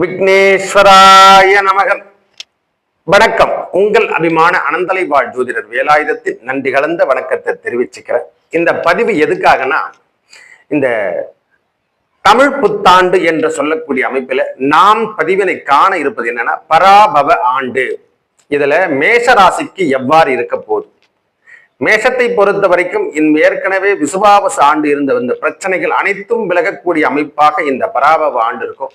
விக்னேஸ்வராய நமகம். வணக்கம். உங்கள் அபிமான அனந்தலை வாழ் ஜோதிடர் வேலாயுதத்தின் நன்றி கலந்த வணக்கத்தை தெரிவிச்சுக்கிறேன். இந்த பதிவு எதுக்காகனா, இந்த தமிழ் புத்தாண்டு என்று சொல்லக்கூடிய அமைப்பில் நாம் பதிவினை காண இருப்பது என்னன்னா, பராபவ ஆண்டு. இதுல மேஷ ராசிக்கு எவ்வாறு இருக்க போகுது, மேஷத்தை பொறுத்த வரைக்கும் ஏற்கனவே விசுவாவச ஆண்டு இருந்த இந்த பிரச்சனைகள் அனைத்தும் விலகக்கூடிய அமைப்பாக இந்த பராபவ ஆண்டு இருக்கும்.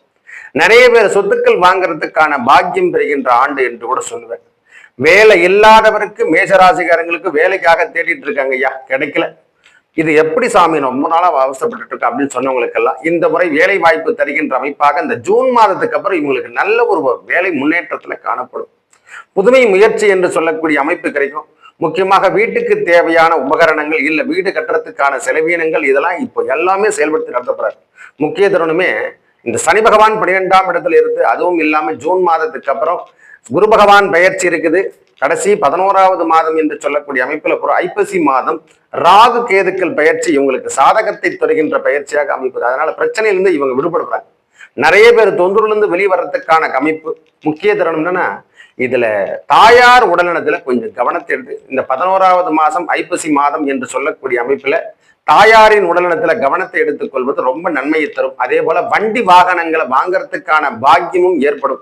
நிறைய பேர் சொத்துக்கள் வாங்குறதுக்கான பாக்கியம் பெறுகின்ற ஆண்டு என்று கூட சொல்லுவேன். வேலை இல்லாதவருக்கு மேஷராசிக்காரங்களுக்கு வேலைக்காக தேடிட்டு இருக்காங்க, ஐயா கிடைக்கல, இது எப்படி சாமி ரொம்ப நாளா அவசரப்பட்டு இருக்கு அப்படின்னு சொன்னவங்களுக்கெல்லாம் இந்த முறை வேலை வாய்ப்பு தருகின்ற அமைப்பாக இந்த ஜூன் மாதத்துக்கு அப்புறம் இவங்களுக்கு நல்ல ஒரு வேலை முன்னேற்றத்துல காணப்படும். புதுமை முயற்சி என்று சொல்லக்கூடிய அமைப்பு கிடைக்கும். முக்கியமாக வீட்டுக்கு தேவையான உபகரணங்கள் இல்ல வீடு கட்டுறதுக்கான செலவீனங்கள் இதெல்லாம் இப்போ எல்லாமே செயல்படுத்தி நடத்தப்படுறாரு. முக்கிய தருணமே இந்த சனி பகவான் 12ஆம் இடத்துல இருந்து, அதுவும் இல்லாம ஜூன் மாதத்துக்கு அப்புறம் குரு பகவான் பெயர்ச்சி இருக்குது. கடைசி 11ஆவது மாதம் என்று சொல்லக்கூடிய அமைப்புல ஐப்பசி மாதம் ராகு கேதுக்கள் பெயர்ச்சி இவங்களுக்கு சாதகத்தை தருகின்ற பயிற்சியாக அமைப்பது. அதனால பிரச்சனையிலிருந்து இவங்க விடுபடுறாங்க. நிறைய பேர் தொந்தூர்லேருந்து வெளிவரத்துக்கான அமைப்பு. முக்கிய தருணம் என்னன்னா, இதுல தாயார் உடல்நலத்துல கொஞ்சம் கவனத்தை எடுத்து இந்த 11ஆவது மாதம் ஐப்பசி மாதம் என்று சொல்லக்கூடிய அமைப்புல தாயாரின் உடல்நலத்துல கவனத்தை எடுத்துக்கொள்வது ரொம்ப நன்மையை தரும். அதே போல வண்டி வாகனங்களை வாங்கறதுக்கான பாக்கியமும் ஏற்படும்.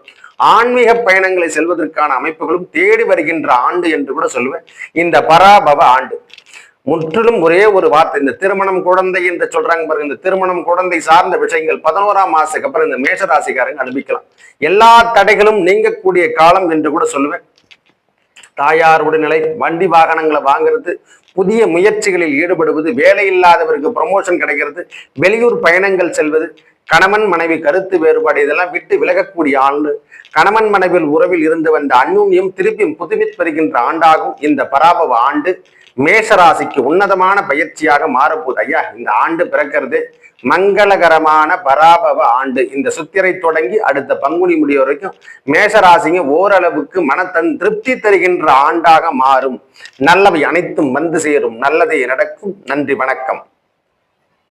ஆன்மீக பயணங்களை செல்வதற்கான அமைப்புகளும் தேடி வருகின்ற ஆண்டு என்று கூட சொல்லுவேன் இந்த பராபவ ஆண்டு. முற்றிலும் ஒரே ஒரு வார்த்தை, இந்த திருமணம் குழந்தை என்று சொல்றாங்க பாருங்க, இந்த திருமணம் குழந்தை சார்ந்த விஷயங்கள் 11ஆம் மாசத்துக்கு அப்புறம் இந்த மேஷராசிக்காரங்க அனுபவிக்கலாம். எல்லா தடைகளும் நீங்கக்கூடிய காலம் என்று கூட சொல்லுவேன். தாயார் உடல்நிலை, வண்டி வாகனங்களை வாங்குறது, புதிய முயற்சிகளில் ஈடுபடுவது, வேலை இல்லாதவருக்கு ப்ரமோஷன் கிடைக்கிறது, வெளியூர் பயணங்கள் செல்வது, கணவன் மனைவி கருத்து வேறுபாடு இதெல்லாம் விட்டு விலகக்கூடிய ஆண்டு. கணவன் மனைவியில் உறவில் இருந்து வந்த அந்நுண்ணியம் திருப்பியும் புதுப்பிப்பெறுகின்ற ஆண்டாகும் இந்த பராபவ ஆண்டு. மேஷராசிக்கு உன்னதமான பயிற்சியாக மாறப்போகுது. ஐயா இந்த ஆண்டு பிறக்கிறது மங்களகரமான பராபவ ஆண்டு. இந்த சுத்திரை தொடங்கி அடுத்த பங்குனி முடிய வரைக்கும் மேஷராசிங்க ஓரளவுக்கு திருப்தி தருகின்ற ஆண்டாக மாறும். நல்லவை அனைத்தும் வந்து சேரும், நல்லதே நடக்கும். நன்றி, வணக்கம்.